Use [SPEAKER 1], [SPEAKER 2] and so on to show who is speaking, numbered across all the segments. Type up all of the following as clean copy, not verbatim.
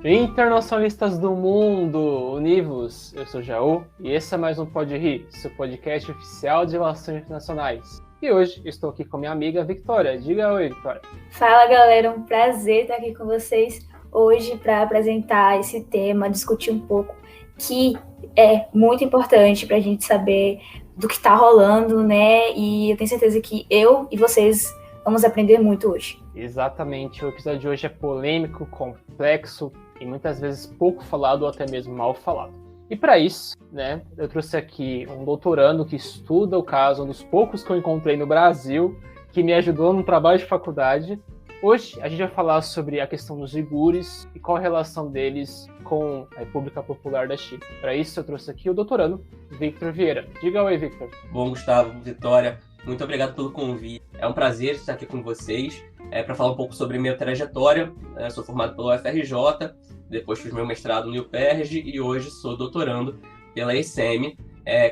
[SPEAKER 1] Internacionalistas do mundo, univos! Eu sou o Jaú e esse é mais um Pode Rir, seu podcast oficial de relações internacionais. E hoje estou aqui com minha amiga Victoria. Diga oi, Victoria.
[SPEAKER 2] Fala, galera, um prazer estar aqui com vocês hoje para apresentar esse tema, discutir um pouco, que é muito importante para a gente saber do que está rolando, né? E eu tenho certeza que eu e vocês vamos aprender muito hoje.
[SPEAKER 1] Exatamente, o episódio de hoje é polêmico, complexo e muitas vezes pouco falado ou até mesmo mal falado. E para isso, né, eu trouxe aqui um doutorando que estuda o caso, um dos poucos que eu encontrei no Brasil, que me ajudou no trabalho de faculdade. Hoje a gente vai falar sobre a questão dos uigures e qual a relação deles com a República Popular da China. Para isso eu trouxe aqui o doutorando Victor Vieira. Diga oi, Victor.
[SPEAKER 3] Bom, Gustavo, Vitória, muito obrigado pelo convite. É um prazer estar aqui com vocês para falar um pouco sobre minha trajetória. Eu sou formado pela UFRJ, depois fiz meu mestrado no UPERJ e hoje sou doutorando pela ESEMI,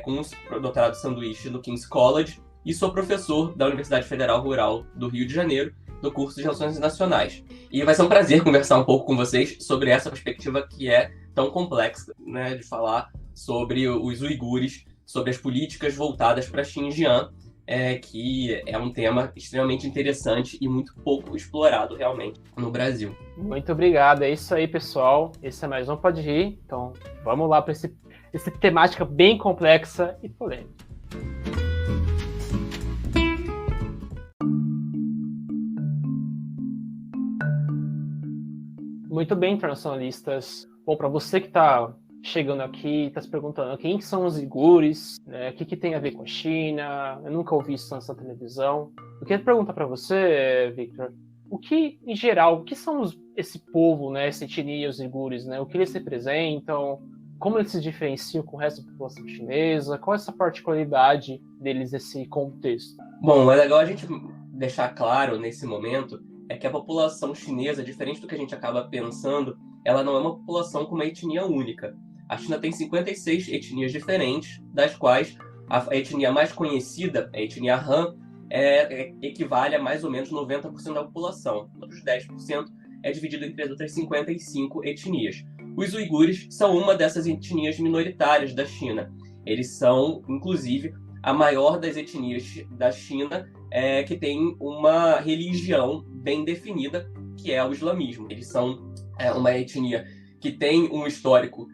[SPEAKER 3] com um doutorado sanduíche no King's College, e sou professor da Universidade Federal Rural do Rio de Janeiro, do curso de Relações Internacionais. E vai ser um prazer conversar um pouco com vocês sobre essa perspectiva que é tão complexa, né, de falar sobre os uigures, sobre as políticas voltadas para Xinjiang, que é um tema extremamente interessante e muito pouco explorado realmente no Brasil.
[SPEAKER 1] Muito obrigado, é isso aí, pessoal. Esse é mais um Pode Rir, então vamos lá para essa temática bem complexa e polêmica. Muito bem, internacionalistas. Bom, para você que está chegando aqui, está se perguntando quem são os uigures, né? O que tem a ver com a China, eu nunca ouvi isso na televisão. Eu queria perguntar para você, Victor, o que, em geral, o que são esse povo, né, essa etnia, os uigures, né? O que eles representam, como eles se diferenciam com o resto da população chinesa, qual é essa particularidade deles nesse contexto?
[SPEAKER 3] Bom, é legal a gente deixar claro nesse momento que a população chinesa, diferente do que a gente acaba pensando, ela não é uma população com uma etnia única. A China tem 56 etnias diferentes, das quais a etnia mais conhecida, a etnia Han, equivale a mais ou menos 90% da população. Outros 10% é dividido entre as outras 55 etnias. Os uigures são uma dessas etnias minoritárias da China. Eles são, inclusive, a maior das etnias da China, que tem uma religião bem definida, que é o islamismo. Eles são uma etnia que tem um histórico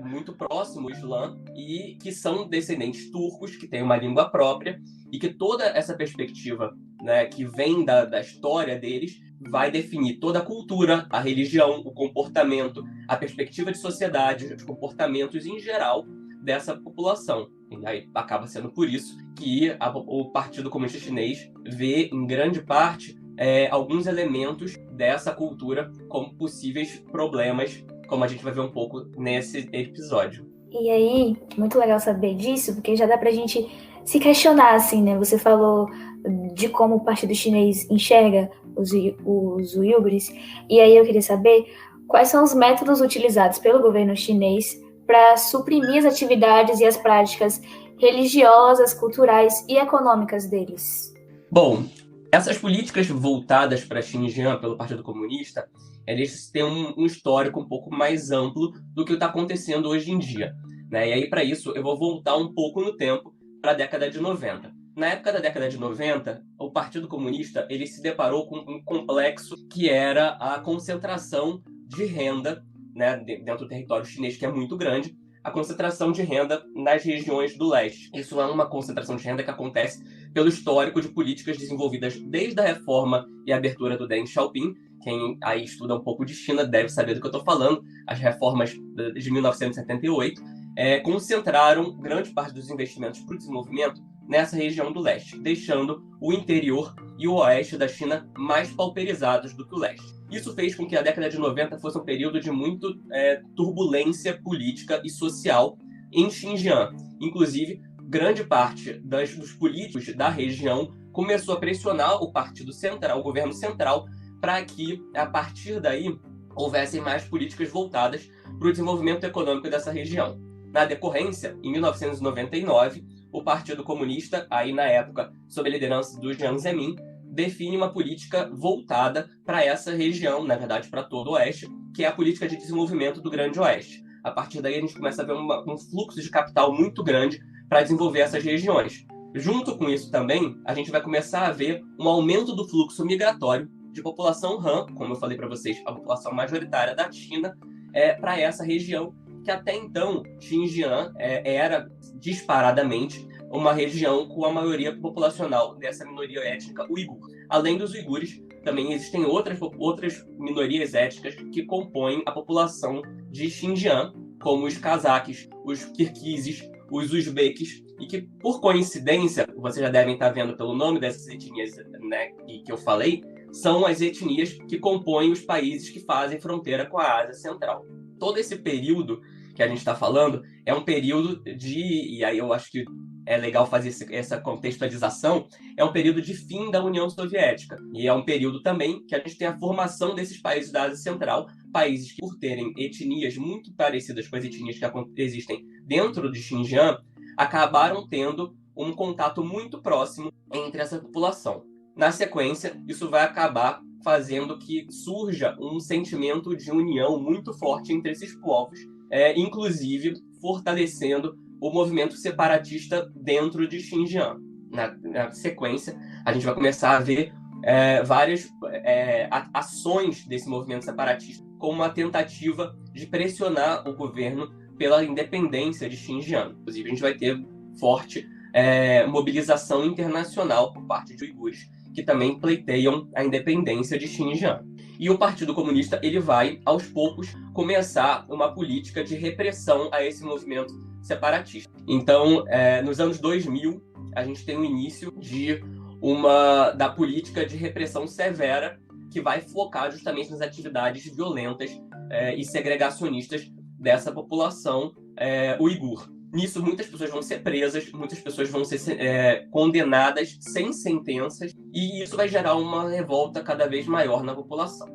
[SPEAKER 3] muito próximo ao Islã e que são descendentes turcos, que têm uma língua própria, e que toda essa perspectiva, né, que vem da história deles vai definir toda a cultura, a religião, o comportamento, a perspectiva de sociedade, os comportamentos em geral dessa população. E aí acaba sendo por isso que o Partido Comunista Chinês vê, em grande parte, alguns elementos dessa cultura como possíveis problemas, como a gente vai ver um pouco nesse episódio.
[SPEAKER 2] E aí, muito legal saber disso, porque já dá pra gente se questionar, assim, né? Você falou de como o Partido Chinês enxerga os uigures, e aí eu queria saber quais são os métodos utilizados pelo governo chinês para suprimir as atividades e as práticas religiosas, culturais e econômicas deles.
[SPEAKER 3] Bom, essas políticas voltadas para Xinjiang pelo Partido Comunista, eles têm um histórico um pouco mais amplo do que está acontecendo hoje em dia, né? E aí, para isso, eu vou voltar um pouco no tempo para a década de 90. Na época da década de 90, o Partido Comunista ele se deparou com um complexo que era a concentração de renda, né, dentro do território chinês, que é muito grande, a concentração de renda nas regiões do leste. Isso é uma concentração de renda que acontece pelo histórico de políticas desenvolvidas desde a reforma e a abertura do Deng Xiaoping. Quem aí estuda um pouco de China deve saber do que eu estou falando. As reformas de 1978 concentraram grande parte dos investimentos para o desenvolvimento nessa região do leste, deixando o interior e o oeste da China mais pauperizados do que o leste. Isso fez com que a década de 90 fosse um período de muito turbulência política e social em Xinjiang. Inclusive, grande parte dos políticos da região começou a pressionar o Partido Central, o governo central, para que, a partir daí, houvessem mais políticas voltadas para o desenvolvimento econômico dessa região. Na decorrência, em 1999, o Partido Comunista, aí na época, sob a liderança do Jiang Zemin, define uma política voltada para essa região, na verdade para todo o oeste, que é a política de desenvolvimento do Grande Oeste. A partir daí, a gente começa a ver um fluxo de capital muito grande para desenvolver essas regiões. Junto com isso também, a gente vai começar a ver um aumento do fluxo migratório de população Han, como eu falei para vocês, a população majoritária da China, para essa região, que até então, Xinjiang era disparadamente uma região com a maioria populacional dessa minoria étnica uigur. Além dos uigures, também existem outras minorias étnicas que compõem a população de Xinjiang, como os cazaques, os kirguizes, os uzbeques, e que, por coincidência, vocês já devem estar vendo pelo nome dessas etnias, né, que eu falei, são as etnias que compõem os países que fazem fronteira com a Ásia Central. Todo esse período que a gente está falando é um período e aí eu acho que é legal fazer essa contextualização, é um período de fim da União Soviética. E é um período também que a gente tem a formação desses países da Ásia Central, países que, por terem etnias muito parecidas com as etnias que existem dentro de Xinjiang, acabaram tendo um contato muito próximo entre essa população. Na sequência, isso vai acabar fazendo que surja um sentimento de união muito forte entre esses povos, inclusive fortalecendo o movimento separatista dentro de Xinjiang. Na sequência, a gente vai começar a ver várias ações desse movimento separatista como uma tentativa de pressionar o governo pela independência de Xinjiang. Inclusive, a gente vai ter forte mobilização internacional por parte de uigures, que também pleiteiam a independência de Xinjiang. E o Partido Comunista ele vai, aos poucos, começar uma política de repressão a esse movimento separatista. Então, nos anos 2000, a gente tem o início da política de repressão severa que vai focar justamente nas atividades violentas e segregacionistas dessa população uigur. Nisso, muitas pessoas vão ser presas, muitas pessoas vão ser condenadas sem sentenças, e isso vai gerar uma revolta cada vez maior na população.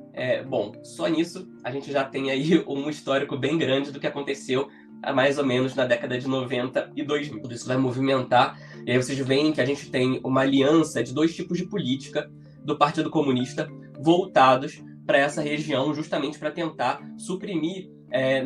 [SPEAKER 3] Bom, só nisso a gente já tem aí um histórico bem grande do que aconteceu mais ou menos na década de 90 e 2000. Tudo isso vai movimentar, e aí vocês veem que a gente tem uma aliança de dois tipos de política do Partido Comunista voltados para essa região, justamente para tentar suprimir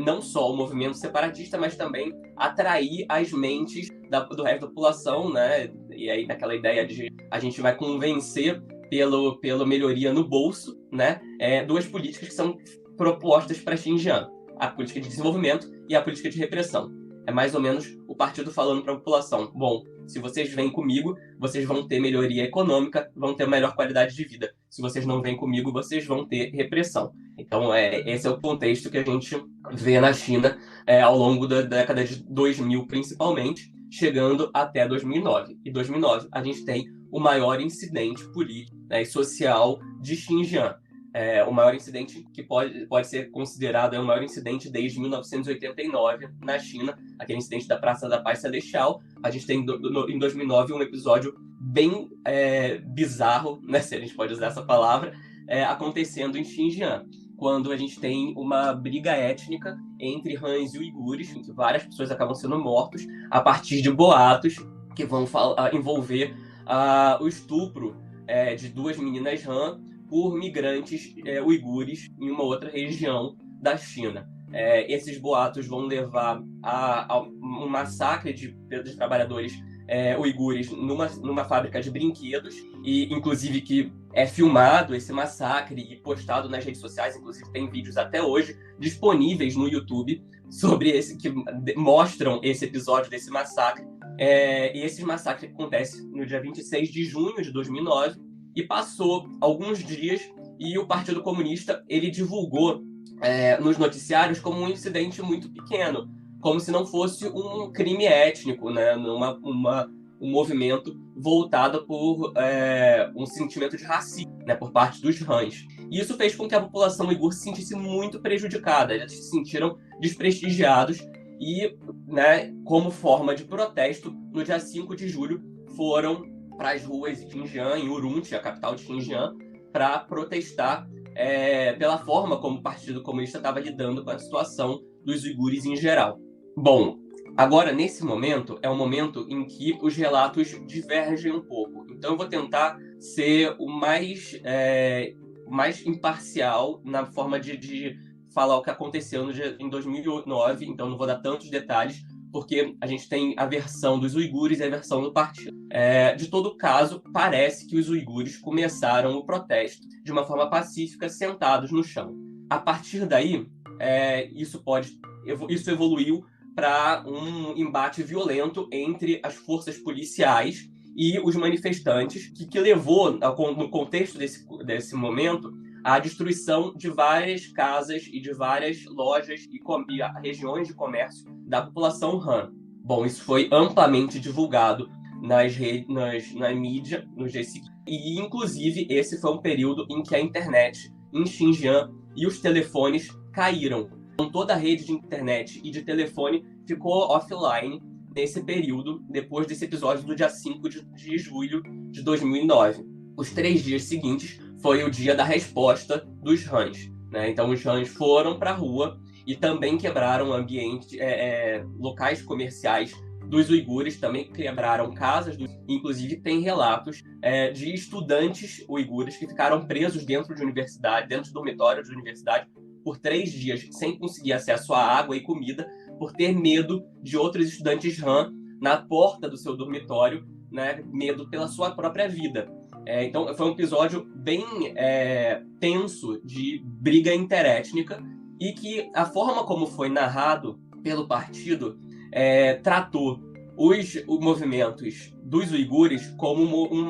[SPEAKER 3] não só o movimento separatista, mas também atrair as mentes do resto da população, né? E aí naquela ideia de a gente vai convencer pela melhoria no bolso, né? Duas políticas que são propostas para Xinjiang: a política de desenvolvimento e a política de repressão. É mais ou menos o partido falando para a população: bom, se vocês vêm comigo, vocês vão ter melhoria econômica, vão ter melhor qualidade de vida. Se vocês não vêm comigo, vocês vão ter repressão. Então, esse é o contexto que a gente vê na China ao longo da década de 2000, principalmente, chegando até 2009. Em 2009, a gente tem o maior incidente político e social de Xinjiang. O maior incidente que pode ser considerado o maior incidente desde 1989 na China, aquele incidente da Praça da Paz Celestial. A gente tem em 2009 um episódio bem bizarro, né, se a gente pode usar essa palavra, acontecendo em Xinjiang, quando a gente tem uma briga étnica entre Hans e uigures, em que várias pessoas acabam sendo mortas a partir de boatos que vão envolver o estupro de duas meninas Han por migrantes uigures em uma outra região da China. Esses boatos vão levar a um massacre de trabalhadores uigures numa fábrica de brinquedos, e inclusive que é filmado esse massacre e postado nas redes sociais. Inclusive tem vídeos até hoje disponíveis no YouTube que mostram esse episódio desse massacre. E esse massacre acontece no dia 26 de junho de 2009, e passou alguns dias e o Partido Comunista ele divulgou nos noticiários como um incidente muito pequeno, como se não fosse um crime étnico, né? Um movimento voltado por um sentimento de racismo, né, por parte dos Hans. E isso fez com que a população uigur se sentisse muito prejudicada, eles se sentiram desprestigiados e, né, como forma de protesto, no dia 5 de julho foram para as ruas de Xinjiang, em Urumqi, a capital de Xinjiang, para protestar pela forma como o Partido Comunista estava lidando com a situação dos uigures em geral. Bom, agora, nesse momento, é um momento em que os relatos divergem um pouco. Então, eu vou tentar ser o mais imparcial na forma de falar o que aconteceu em 2009, então não vou dar tantos detalhes, porque a gente tem a versão dos uigures e a versão do partido. De todo caso, parece que os uigures começaram o protesto de uma forma pacífica, sentados no chão. A partir daí, isso evoluiu para um embate violento entre as forças policiais e os manifestantes, que levou, no contexto desse momento, à destruição de várias casas e de várias lojas e regiões de comércio da população Han. Bom, isso foi amplamente divulgado na mídia nos dias seguintes. E, inclusive, esse foi um período em que a internet em Xinjiang e os telefones caíram. Então, toda a rede de internet e de telefone ficou offline nesse período, depois desse episódio do dia 5 de julho de 2009. Os 3 dias seguintes foi o dia da resposta dos Hans, né? Então, os Hans foram para a rua e também quebraram locais comerciais dos uigures, também quebraram casas. Inclusive, tem relatos de estudantes uigures que ficaram presos dentro de universidade, dentro do dormitório de universidade, por 3 dias, sem conseguir acesso à água e comida, por ter medo de outros estudantes Han na porta do seu dormitório, né? Medo pela sua própria vida. Então, foi um episódio bem tenso de briga interétnica, e que a forma como foi narrado pelo partido tratou os movimentos dos uigures como um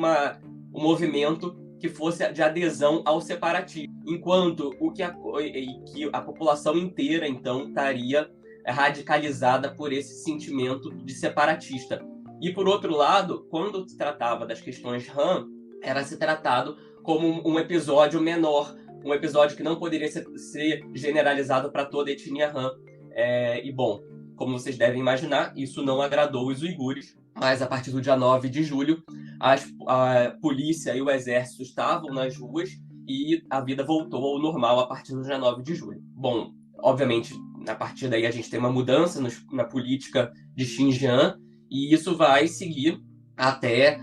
[SPEAKER 3] movimento que fosse de adesão ao separatismo, enquanto que a população inteira, então, estaria radicalizada por esse sentimento de separatista. E, por outro lado, quando se tratava das questões Han, era se tratado como um episódio menor, um episódio que não poderia ser generalizado para toda a etnia Han. E, bom, como vocês devem imaginar, isso não agradou os uigures, mas a partir do dia 9 de julho, a polícia e o exército estavam nas ruas e a vida voltou ao normal a partir do dia 9 de julho. Bom, obviamente, a partir daí a gente tem uma mudança na política de Xinjiang, e isso vai seguir até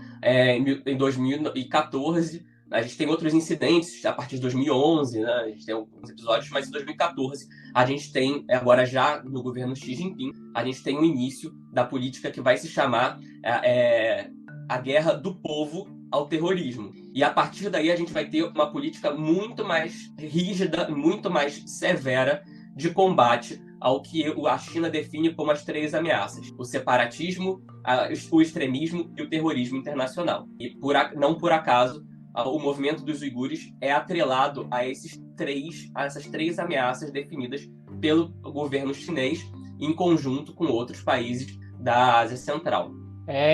[SPEAKER 3] em 2014. A gente tem outros incidentes a partir de 2011, né? A gente tem alguns episódios, mas em 2014 a gente tem, agora já no governo Xi Jinping, a gente tem o início da política que vai se chamar a guerra do povo ao terrorismo. E a partir daí a gente vai ter uma política muito mais rígida, muito mais severa de combate ao que a China define como as 3 ameaças: o separatismo, o extremismo e o terrorismo internacional. E não por acaso, o movimento dos uigures é atrelado a essas 3 ameaças definidas pelo governo chinês, em conjunto com outros países da Ásia Central.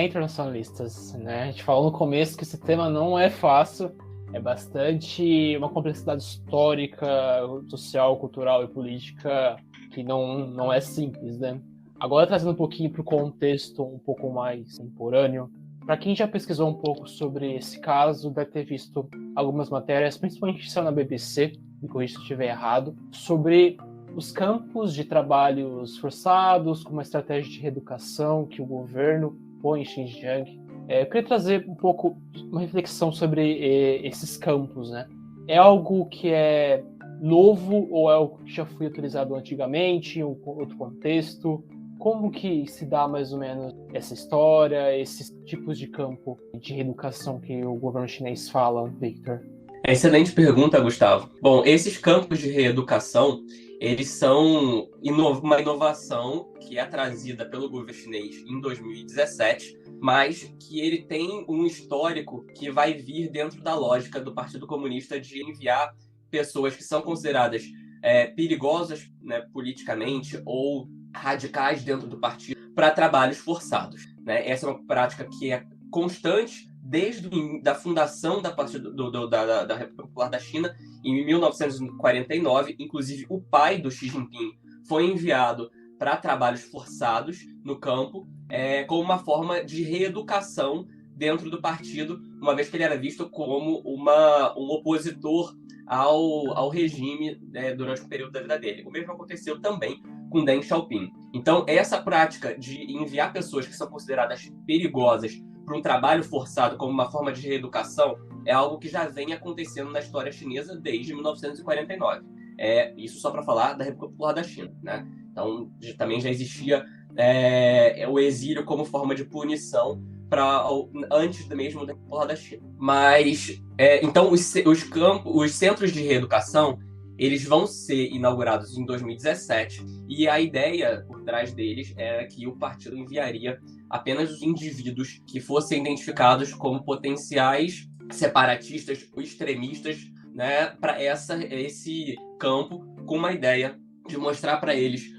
[SPEAKER 1] Internacionalistas, né? A gente falou no começo que esse tema não é fácil, é bastante uma complexidade histórica, social, cultural e política que não é simples, né? Agora, trazendo um pouquinho para o contexto um pouco mais contemporâneo, para quem já pesquisou um pouco sobre esse caso, deve ter visto algumas matérias, principalmente saiu na BBC, me corrija se eu estiver errado, sobre os campos de trabalhos forçados, como uma estratégia de reeducação que o governo põe em Xinjiang. Eu queria trazer um pouco uma reflexão sobre esses campos, né? É algo que é novo ou é algo que já foi utilizado antigamente, em outro contexto? Como que se dá mais ou menos essa história, esses tipos de campo de reeducação que o governo chinês fala, Victor?
[SPEAKER 3] Excelente pergunta, Gustavo. Bom, esses campos de reeducação, eles são uma inovação que é trazida pelo governo chinês em 2017, mas que ele tem um histórico que vai vir dentro da lógica do Partido Comunista de enviar pessoas que são consideradas perigosas, né, politicamente, ou radicais dentro do partido, para trabalhos forçados, né? Essa é uma prática que é constante desde a fundação da República Popular da China, em 1949. Inclusive, o pai do Xi Jinping foi enviado para trabalhos forçados no campo, como uma forma de reeducação dentro do partido, uma vez que ele era visto como um opositor ao regime durante o período da vida dele. O mesmo aconteceu também com Deng Xiaoping. Então, essa prática de enviar pessoas que são consideradas perigosas para um trabalho forçado como uma forma de reeducação é algo que já vem acontecendo na história chinesa desde 1949. Isso só para falar da República Popular da China, né? Então, também já existia o exílio como forma de punição antes mesmo da República Popular da China. Mas, então, os centros de reeducação, eles vão ser inaugurados em 2017, e a ideia por trás deles era que o partido enviaria apenas os indivíduos que fossem identificados como potenciais separatistas ou extremistas, né, para esse campo, com uma ideia de mostrar para eles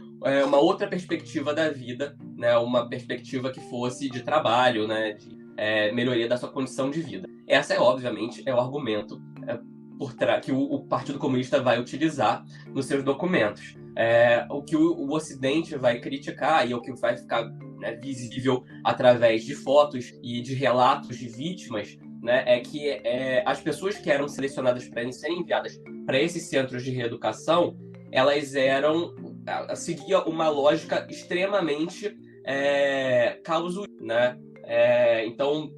[SPEAKER 3] uma outra perspectiva da vida, né, uma perspectiva que fosse de trabalho, né, de melhoria da sua condição de vida. Essa, obviamente, é o argumento que o Partido Comunista vai utilizar nos seus documentos. O que o Ocidente vai criticar, e o que vai ficar, né, visível através de fotos e de relatos de vítimas, né, é que as pessoas que eram selecionadas para serem enviadas para esses centros de reeducação, elas seguiam uma lógica extremamente causuísta, né? Então,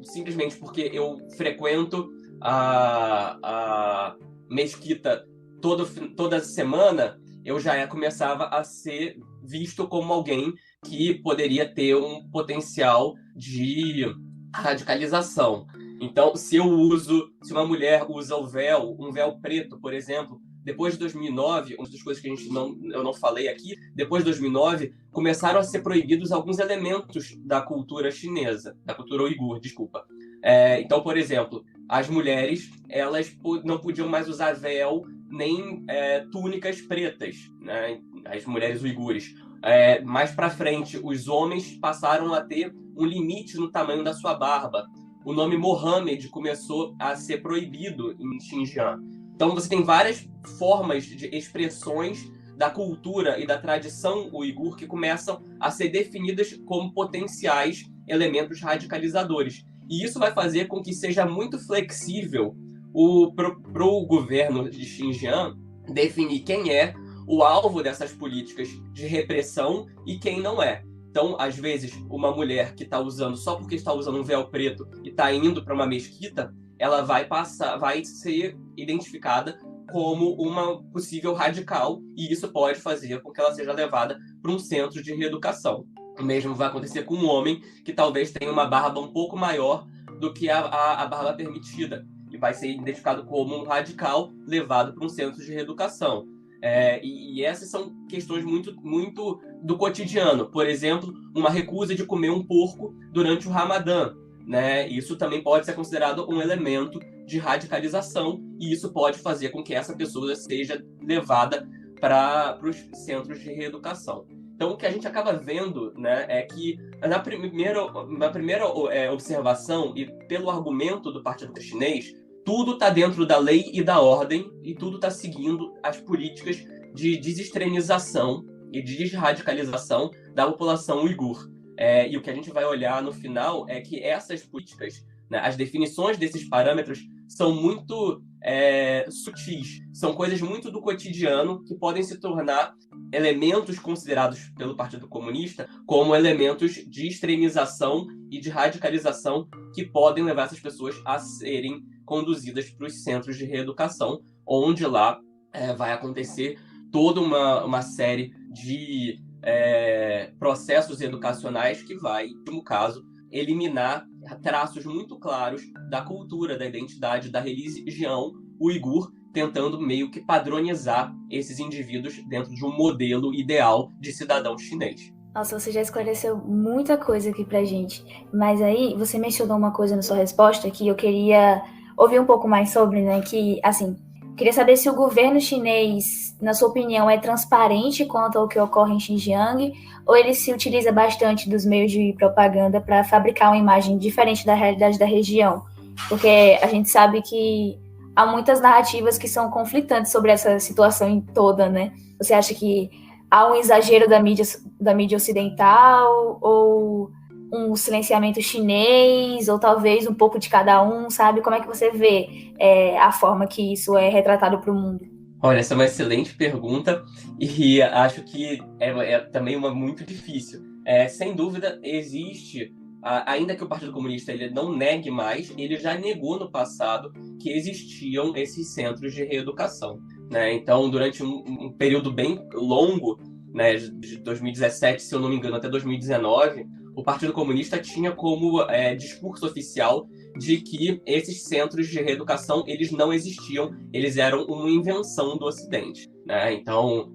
[SPEAKER 3] simplesmente porque eu frequento a mesquita toda semana, eu já começava a ser visto como alguém que poderia ter um potencial de radicalização. Então, se uma mulher usa um véu preto, por exemplo, depois de 2009, uma das coisas que eu não falei aqui, depois de 2009, começaram a ser proibidos alguns elementos da cultura chinesa, da cultura uigur, desculpa. Então, por exemplo, as mulheres, elas não podiam mais usar véu nem túnicas pretas, né? As mulheres uigures. Mais para frente, os homens passaram a ter um limite no tamanho da sua barba. O nome Mohammed começou a ser proibido em Xinjiang. Então você tem várias formas de expressões da cultura e da tradição uigur que começam a ser definidas como potenciais elementos radicalizadores. E isso vai fazer com que seja muito flexível para o governo de Xinjiang definir quem é o alvo dessas políticas de repressão e quem não é. Então, às vezes, uma mulher que está usando, só porque está usando um véu preto e está indo para uma mesquita, ela vai ser identificada como uma possível radical, e isso pode fazer com que ela seja levada para um centro de reeducação. O mesmo vai acontecer com um homem que talvez tenha uma barba um pouco maior do que a barba permitida, e vai ser identificado como um radical levado para um centro de reeducação. E essas são questões muito, muito do cotidiano. Por exemplo, uma recusa de comer um porco durante o Ramadã, né? Isso também pode ser considerado um elemento de radicalização, e isso pode fazer com que essa pessoa seja levada para os centros de reeducação. Então, o que a gente acaba vendo, né, é que na primeira observação, e pelo argumento do Partido Chinês, tudo está dentro da lei e da ordem, e tudo está seguindo as políticas de desextremização e de desradicalização da população uigur. E o que a gente vai olhar no final é que essas políticas, né, as definições desses parâmetros são muito sutis, são coisas muito do cotidiano que podem se tornar elementos considerados pelo Partido Comunista como elementos de extremização e de radicalização que podem levar essas pessoas a serem conduzidas para os centros de reeducação, onde lá vai acontecer toda uma série de processos educacionais que vai, no caso, eliminar traços muito claros da cultura, da identidade, da religião uigur, tentando meio que padronizar esses indivíduos dentro de um modelo ideal de cidadão chinês.
[SPEAKER 2] Nossa, você já esclareceu muita coisa aqui pra gente, mas aí você mencionou uma coisa na sua resposta que eu queria ouvir um pouco mais sobre, né, que, assim, queria saber se o governo chinês, na sua opinião, é transparente quanto ao que ocorre em Xinjiang, ou ele se utiliza bastante dos meios de propaganda para fabricar uma imagem diferente da realidade da região. Porque a gente sabe que há muitas narrativas que são conflitantes sobre essa situação toda, né? Você acha que há um exagero da mídia ocidental, ou um silenciamento chinês, ou talvez um pouco de cada um, sabe? Como é que você vê a forma que isso é retratado para o mundo?
[SPEAKER 3] Olha, essa é uma excelente pergunta e acho que é também uma muito difícil. Sem dúvida, existe, ainda que o Partido Comunista ele não negue mais, ele já negou no passado que existiam esses centros de reeducação. né? Então, durante um período bem longo, né, de 2017, se eu não me engano, até 2019, o Partido Comunista tinha como discurso oficial de que esses centros de reeducação eles não existiam, eles eram uma invenção do Ocidente, né? Então,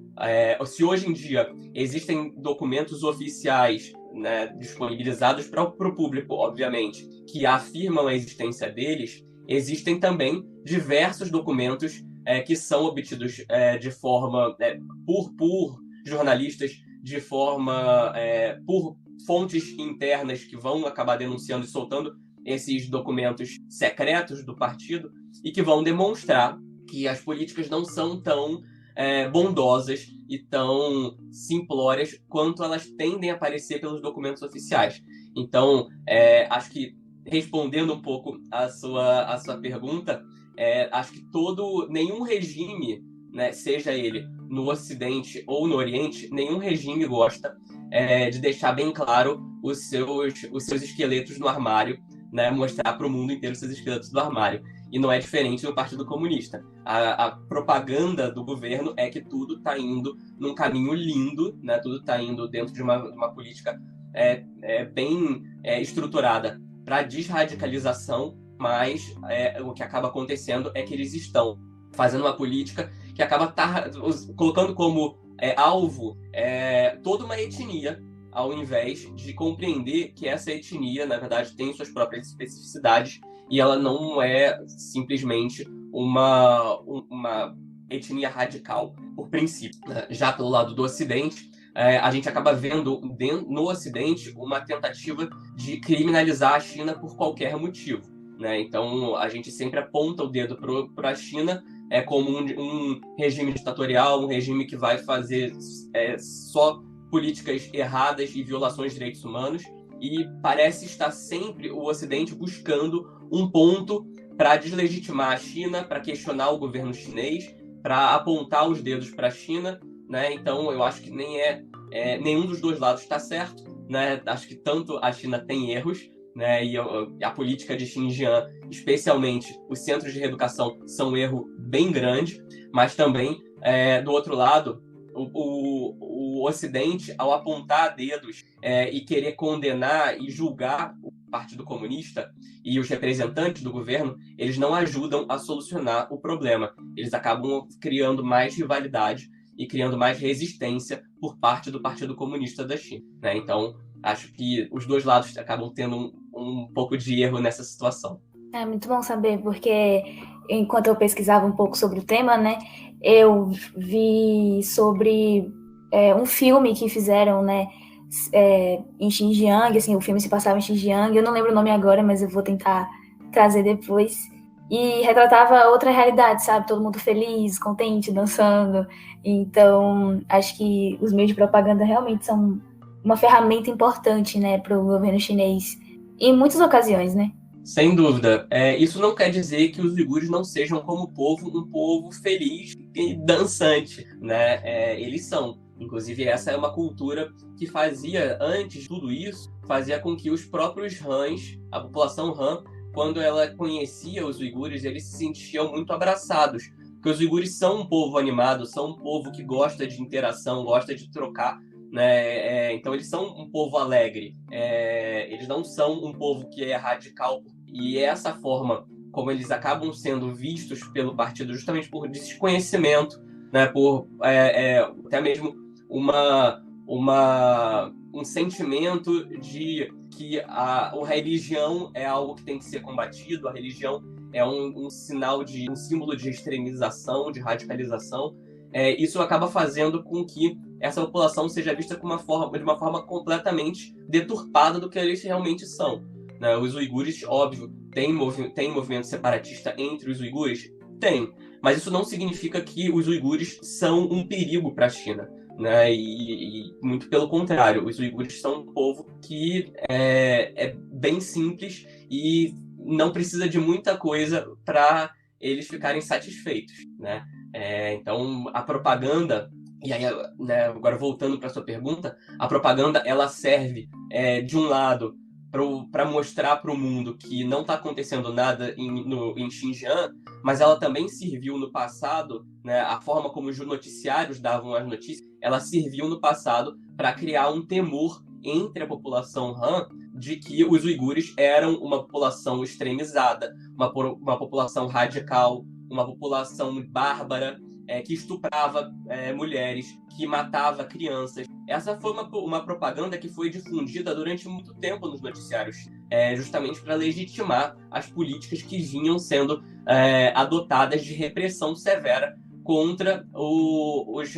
[SPEAKER 3] se hoje em dia existem documentos oficiais, né, disponibilizados para o público, obviamente, que afirmam a existência deles, existem também diversos documentos que são obtidos de forma por jornalistas, de forma por fontes internas que vão acabar denunciando e soltando esses documentos secretos do partido e que vão demonstrar que as políticas não são tão bondosas e tão simplórias quanto elas tendem a aparecer pelos documentos oficiais. Então, acho que respondendo um pouco a sua pergunta, acho que nenhum regime, né, seja ele no Ocidente ou no Oriente, nenhum regime gosta de deixar bem claro os seus esqueletos no armário, né, mostrar para o mundo inteiro os seus esqueletos do armário. E não é diferente no Partido Comunista. A propaganda do governo é que tudo está indo num caminho lindo, né, tudo está indo dentro de uma política bem estruturada para desradicalização, mas o que acaba acontecendo é que eles estão fazendo uma política que acaba colocando como alvo toda uma etnia, ao invés de compreender que essa etnia, na verdade, tem suas próprias especificidades e ela não é simplesmente uma etnia radical, por princípio. Já pelo lado do Ocidente, a gente acaba vendo no Ocidente uma tentativa de criminalizar a China por qualquer motivo, né? Então, a gente sempre aponta o dedo para a China como um regime ditatorial, um regime que vai fazer só políticas erradas e violações de direitos humanos, e parece estar sempre o Ocidente buscando um ponto para deslegitimar a China, para questionar o governo chinês, para apontar os dedos para a China, né? Então, eu acho que nenhum dos dois lados está certo, né? Acho que tanto a China tem erros, né? E a política de Xinjiang, especialmente os centros de reeducação, são um erro bem grande, mas também, do outro lado, o Ocidente, ao apontar dedos e querer condenar e julgar o Partido Comunista e os representantes do governo, eles não ajudam a solucionar o problema. Eles acabam criando mais rivalidade e criando mais resistência por parte do Partido Comunista da China, né? Então, acho que os dois lados acabam tendo um pouco de erro nessa situação.
[SPEAKER 2] É muito bom saber, porque enquanto eu pesquisava um pouco sobre o tema, né, eu vi sobre um filme que fizeram, né, em Xinjiang, assim, o filme se passava em Xinjiang, eu não lembro o nome agora, mas eu vou tentar trazer depois, e retratava outra realidade, sabe, todo mundo feliz, contente, dançando. Então, acho que os meios de propaganda realmente são uma ferramenta importante, né, para o governo chinês, em muitas ocasiões, né.
[SPEAKER 3] Sem dúvida. Isso não quer dizer que os uigures não sejam, como povo, um povo feliz e dançante, né? Eles são. Inclusive, essa é uma cultura que fazia, antes de tudo isso, fazia com que os próprios Hans, a população Han, quando ela conhecia os uigures, eles se sentiam muito abraçados. Porque os uigures são um povo animado, são um povo que gosta de interação, gosta de trocar, né? Então, eles são um povo alegre. Eles não são um povo que é radical. E essa forma como eles acabam sendo vistos pelo partido, justamente por desconhecimento, né, por até mesmo um sentimento de que a religião é algo que tem que ser combatido, a religião é um símbolo de extremização, de radicalização. Isso acaba fazendo com que essa população seja vista de uma forma completamente deturpada do que eles realmente são. Os uigures, óbvio, tem movimento separatista entre os uigures? Tem, mas isso não significa que os uigures são um perigo para a China, né? E muito pelo contrário, os uigures são um povo que é bem simples e não precisa de muita coisa para eles ficarem satisfeitos, né? Então, a propaganda, e aí, né, agora voltando para a sua pergunta, a propaganda ela serve, de um lado, para mostrar para o mundo que não está acontecendo nada em Xinjiang, mas ela também serviu no passado, né, a forma como os noticiários davam as notícias, ela serviu no passado para criar um temor entre a população Han de que os uigures eram uma população extremizada, uma população radical, uma população bárbara, que estuprava mulheres, que matava crianças. Essa foi uma propaganda que foi difundida durante muito tempo nos noticiários, justamente para legitimar as políticas que vinham sendo adotadas de repressão severa contra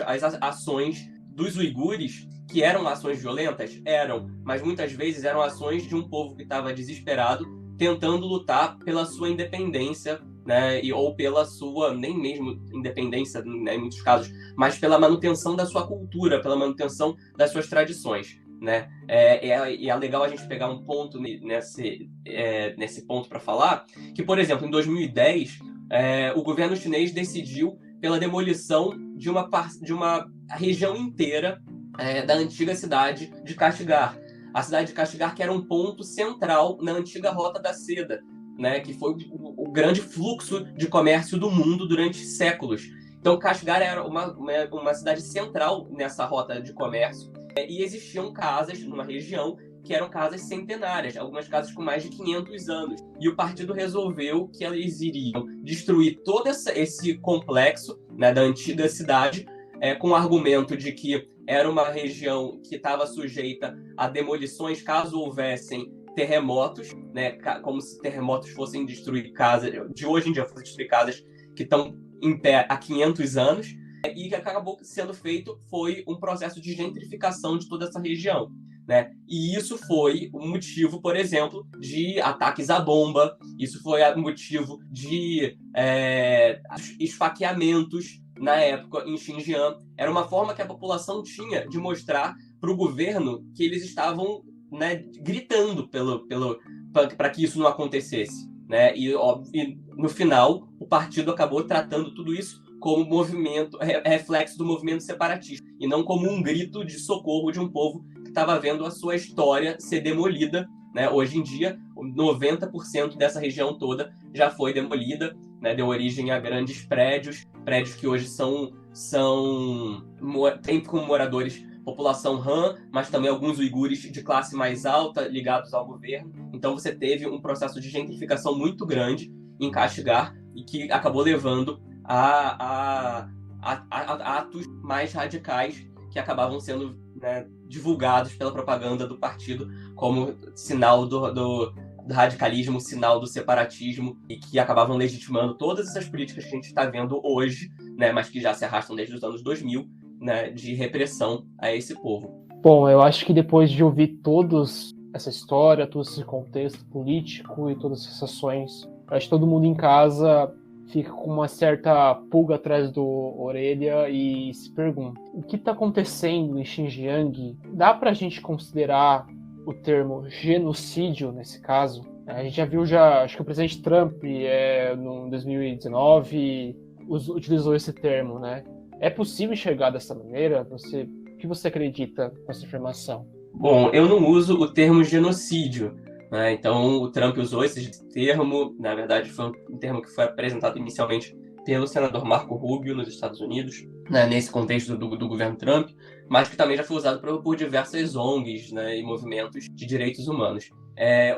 [SPEAKER 3] as ações dos uigures, que eram ações violentas? Eram, mas muitas vezes eram ações de um povo que estava desesperado, tentando lutar pela sua independência, né, ou pela sua, nem mesmo independência, né, em muitos casos, mas pela manutenção da sua cultura, pela manutenção das suas tradições, né? E é legal a gente pegar um ponto nesse ponto para falar, que, por exemplo, em 2010, o governo chinês decidiu pela demolição de uma região inteira da antiga cidade de Kashgar. A cidade de Kashgar, que era um ponto central na antiga Rota da Seda, né, que foi o grande fluxo de comércio do mundo durante séculos. Então, Kashgar era uma cidade central nessa rota de comércio, e existiam casas numa região que eram casas centenárias, algumas casas com mais de 500 anos. E o partido resolveu que eles iriam destruir todo esse complexo, né, da antiga cidade, com o argumento de que era uma região que estava sujeita a demolições caso houvessem terremotos, né, como se terremotos fossem destruir casas, de hoje em dia fossem destruir casas que estão em pé há 500 anos, e o que acabou sendo feito foi um processo de gentrificação de toda essa região, né? E isso foi um motivo, por exemplo, de ataques à bomba, isso foi um motivo de esfaqueamentos na época em Xinjiang. Era uma forma que a população tinha de mostrar para o governo que eles estavam, né, gritando para que isso não acontecesse, né? E no final o partido acabou tratando tudo isso como reflexo do movimento separatista e não como um grito de socorro de um povo que estava vendo a sua história ser demolida, né? Hoje em dia 90% dessa região toda já foi demolida, né? Deu origem a grandes prédios que hoje tem como moradores população Han, mas também alguns uigures de classe mais alta ligados ao governo. Então você teve um processo de gentrificação muito grande em Kashgar e que acabou levando a atos mais radicais que acabavam sendo, né, divulgados pela propaganda do partido como sinal do radicalismo, sinal do separatismo, e que acabavam legitimando todas essas políticas que a gente está vendo hoje, né, mas que já se arrastam desde os anos 2000, né, de repressão a esse povo.
[SPEAKER 1] Bom, eu acho que depois de ouvir essa história, todo esse contexto político e todas essas ações, acho que todo mundo em casa fica com uma certa pulga atrás da orelha e se pergunta: o que está acontecendo em Xinjiang? Dá para a gente considerar o termo genocídio nesse caso? A gente já viu, acho que o presidente Trump, em 2019, utilizou esse termo, né? É possível enxergar dessa maneira? O que você acredita com essa afirmação?
[SPEAKER 3] Bom, eu não uso o termo genocídio, né? Então o Trump usou esse termo, na verdade foi um termo que foi apresentado inicialmente pelo senador Marco Rubio nos Estados Unidos, né, nesse contexto do governo Trump, mas que também já foi usado por diversas ONGs, né, e movimentos de direitos humanos.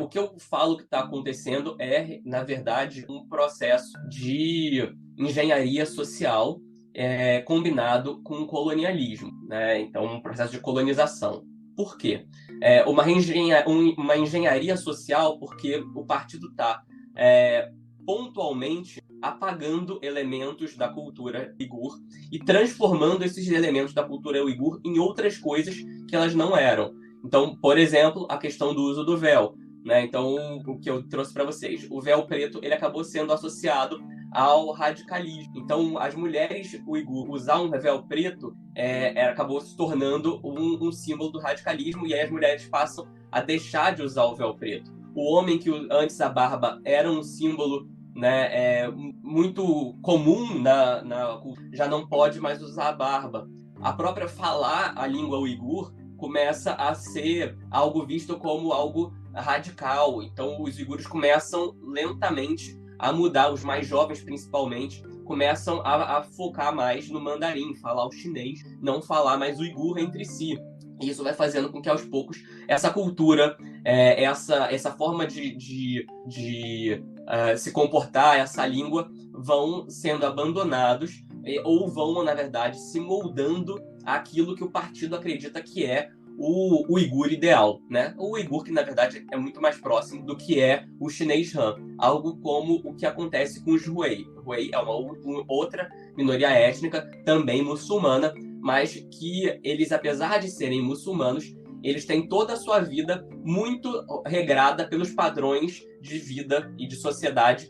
[SPEAKER 3] O que eu falo que está acontecendo é, na verdade, um processo de engenharia social combinado com colonialismo, né? Então, um processo de colonização. Por quê? Uma engenharia social porque o partido está pontualmente apagando elementos da cultura uigur e transformando esses elementos da cultura uigur em outras coisas que elas não eram. Então, por exemplo, a questão do uso do véu, né? Então, o que eu trouxe para vocês, o véu preto, ele acabou sendo associado ao radicalismo. Então, as mulheres uigur usar um véu preto acabou se tornando um símbolo do radicalismo, e aí as mulheres passam a deixar de usar o véu preto. O homem, que antes a barba era um símbolo, né, muito comum já não pode mais usar a barba. A própria falar a língua uigur começa a ser algo visto como algo radical. Então os uigures começam lentamente a mudar, os mais jovens principalmente, começam a focar mais no mandarim, falar o chinês, não falar mais uigur entre si. E isso vai fazendo com que, aos poucos, essa cultura, essa forma de se comportar, essa língua, vão sendo abandonados ou vão, na verdade, se moldando àquilo que o partido acredita que é o uigur ideal, né? O uigur que, na verdade, é muito mais próximo do que é o chinês Han. Algo como o que acontece com os Hui. Hui é uma outra minoria étnica, também muçulmana, mas que eles, apesar de serem muçulmanos, eles têm toda a sua vida muito regrada pelos padrões de vida e de sociedade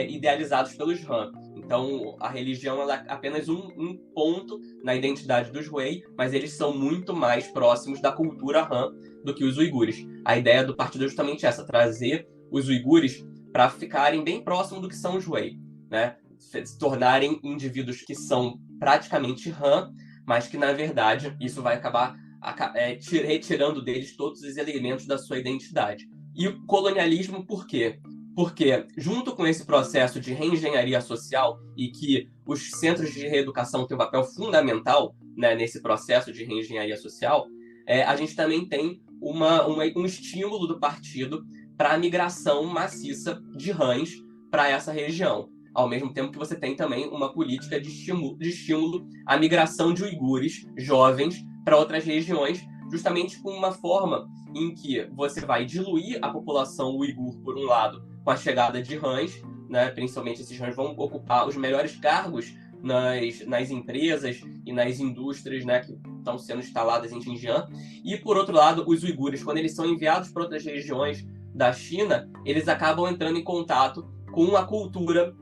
[SPEAKER 3] idealizados pelos Han. Então, a religião ela é apenas um ponto na identidade dos Hui, mas eles são muito mais próximos da cultura Han do que os uigures. A ideia do partido é justamente essa, trazer os uigures para ficarem bem próximos do que são os Hui, né? Se tornarem indivíduos que são praticamente Han, mas que, na verdade, isso vai acabar retirando deles todos os elementos da sua identidade. E o colonialismo, por quê? Porque, junto com esse processo de reengenharia social, e que os centros de reeducação têm um papel fundamental, né, nesse processo de reengenharia social, a gente também tem um estímulo do partido para a migração maciça de Hans para essa região. Ao mesmo tempo que você tem também uma política de estímulo à migração de uigures jovens para outras regiões, justamente com uma forma em que você vai diluir a população uigur, por um lado, com a chegada de Hans, né? Principalmente esses Hans vão ocupar os melhores cargos nas empresas e nas indústrias, né, que estão sendo instaladas em Xinjiang. E, por outro lado, os uigures, quando eles são enviados para outras regiões da China, eles acabam entrando em contato com a cultura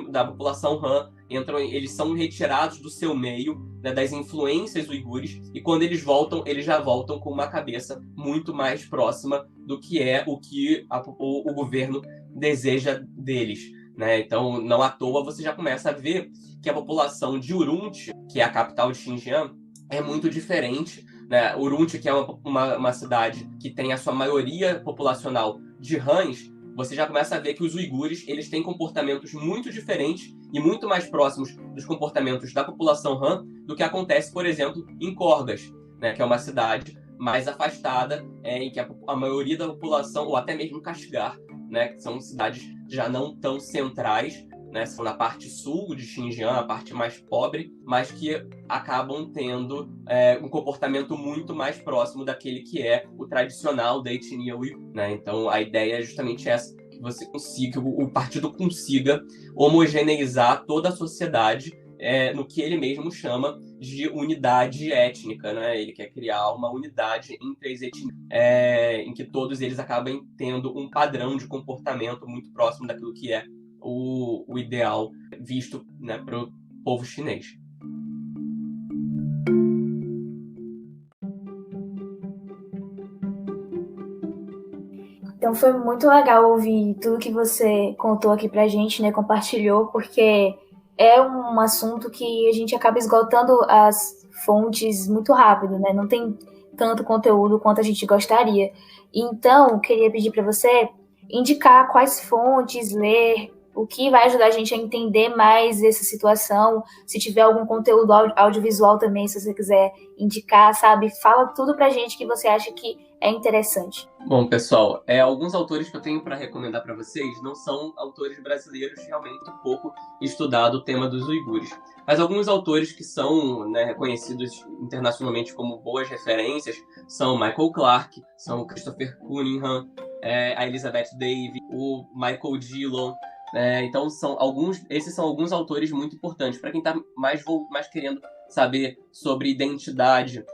[SPEAKER 3] da população Han, eles são retirados do seu meio, né, das influências uigures, e quando eles voltam, eles já voltam com uma cabeça muito mais próxima do que é o que o governo deseja deles, né? Então, não à toa, você já começa a ver que a população de Urumqi, que é a capital de Xinjiang, é muito diferente, né? Urumqi, que é uma cidade que tem a sua maioria populacional de Hans, você já começa a ver que os uigures eles têm comportamentos muito diferentes e muito mais próximos dos comportamentos da população Han do que acontece, por exemplo, em Korgas, né, que é uma cidade mais afastada, em que a maioria da população, ou até mesmo Kashgar, né, que são cidades já não tão centrais, né, são na parte sul de Xinjiang, a parte mais pobre, mas que acabam tendo um comportamento muito mais próximo daquele que é o tradicional da etnia uigur, né? Então a ideia é justamente essa, que você consiga, o partido consiga homogeneizar toda a sociedade no que ele mesmo chama de unidade étnica, né? Ele quer criar uma unidade entre as etnias, em que todos eles acabem tendo um padrão de comportamento muito próximo daquilo que é o ideal visto, né, para o povo chinês.
[SPEAKER 2] Então foi muito legal ouvir tudo que você contou aqui pra gente, né, compartilhou, porque é um assunto que a gente acaba esgotando as fontes muito rápido, né? Não tem tanto conteúdo quanto a gente gostaria. Então, queria pedir para você indicar quais fontes ler, o que vai ajudar a gente a entender mais essa situação. Se tiver algum conteúdo audiovisual também, se você quiser indicar, sabe? Fala tudo pra gente que você acha que é interessante.
[SPEAKER 3] Bom, pessoal, alguns autores que eu tenho para recomendar para vocês não são autores brasileiros, realmente pouco estudado o tema dos uigures. Mas alguns autores que são, né, reconhecidos internacionalmente como boas referências são Michael Clarke, são Christopher Cunningham, a Elizabeth Davy, o Michael Dillon. Então esses são alguns autores muito importantes para quem está mais querendo saber sobre identidade.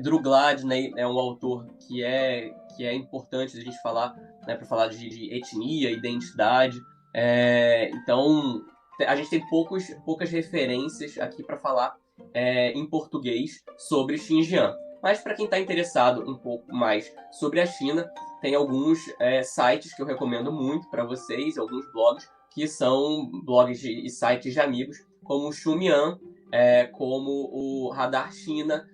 [SPEAKER 3] Drew Gladney é um autor que é importante a gente falar, né, para falar de etnia, identidade. Então a gente tem poucas referências aqui para falar em português sobre Xinjiang. Mas para quem está interessado um pouco mais sobre a China, tem alguns sites que eu recomendo muito para vocês, alguns blogs, que são blogs e sites de amigos, como o Xumian, como o Radar China,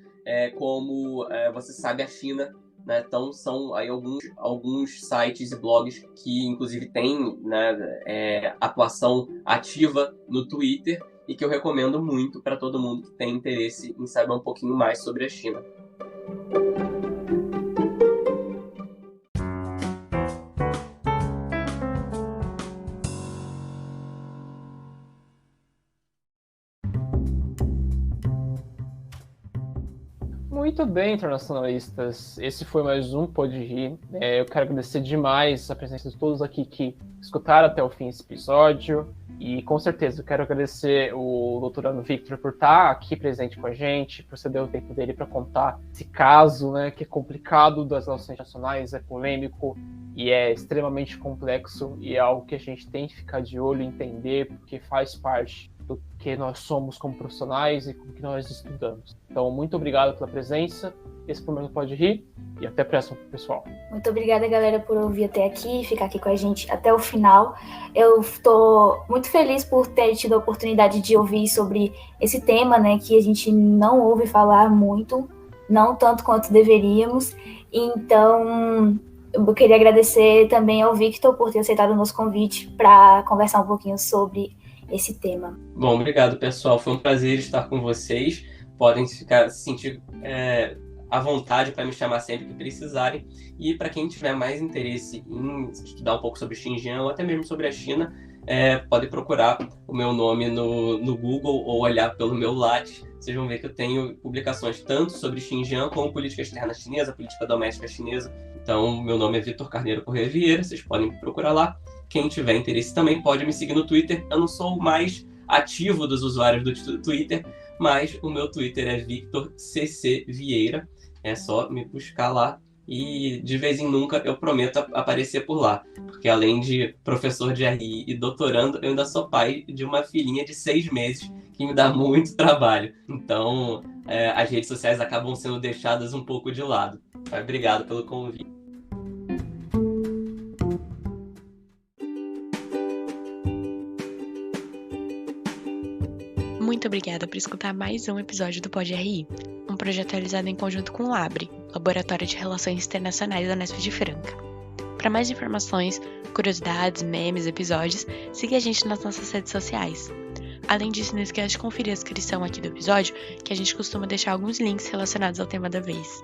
[SPEAKER 3] como você sabe, a China, né? Então são aí alguns sites e blogs que inclusive têm, né, atuação ativa no Twitter e que eu recomendo muito para todo mundo que tem interesse em saber um pouquinho mais sobre a China.
[SPEAKER 1] Muito bem, internacionalistas. Esse foi mais um Pode Rir. Eu quero agradecer demais a presença de todos aqui que escutaram até o fim esse episódio. E com certeza eu quero agradecer o doutorando Victor por estar aqui presente com a gente, por ceder o tempo dele para contar esse caso, né, que é complicado das relações internacionais, é polêmico e é extremamente complexo e é algo que a gente tem que ficar de olho e entender, porque faz parte do que nós somos como profissionais e como que nós estudamos. Então, muito obrigado pela presença. Esse foi o meu Pode Rir e até a próxima, pessoal.
[SPEAKER 2] Muito obrigada, galera, por ouvir até aqui e ficar aqui com a gente até o final. Eu estou muito feliz por ter tido a oportunidade de ouvir sobre esse tema, né, que a gente não ouve falar muito, não tanto quanto deveríamos. Então, eu queria agradecer também ao Victor por ter aceitado o nosso convite para conversar um pouquinho sobre esse tema.
[SPEAKER 3] Bom, obrigado, pessoal. Foi um prazer estar com vocês. Podem se sentir à vontade para me chamar sempre que precisarem. E para quem tiver mais interesse em estudar um pouco sobre Xinjiang ou até mesmo sobre a China, pode procurar o meu nome no Google ou olhar pelo meu Lattes. Vocês vão ver que eu tenho publicações tanto sobre Xinjiang como política externa chinesa, política doméstica chinesa. Então, meu nome é Vitor Carneiro Corrêa Vieira, vocês podem me procurar lá. Quem tiver interesse também pode me seguir no Twitter. Eu não sou o mais ativo dos usuários do Twitter, mas o meu Twitter é Victor CC Vieira. É só me buscar lá e de vez em nunca eu prometo aparecer por lá. Porque além de professor de RI e doutorando, eu ainda sou pai de uma filhinha de 6 meses que me dá muito trabalho. Então, as redes sociais acabam sendo deixadas um pouco de lado. Mas obrigado pelo convite.
[SPEAKER 4] Muito obrigada por escutar mais um episódio do Pode RI, um projeto realizado em conjunto com o LABRE, Laboratório de Relações Internacionais da Unesp de Franca. Para mais informações, curiosidades, memes, episódios, siga a gente nas nossas redes sociais. Além disso, não esqueça de conferir a descrição aqui do episódio, que a gente costuma deixar alguns links relacionados ao tema da vez.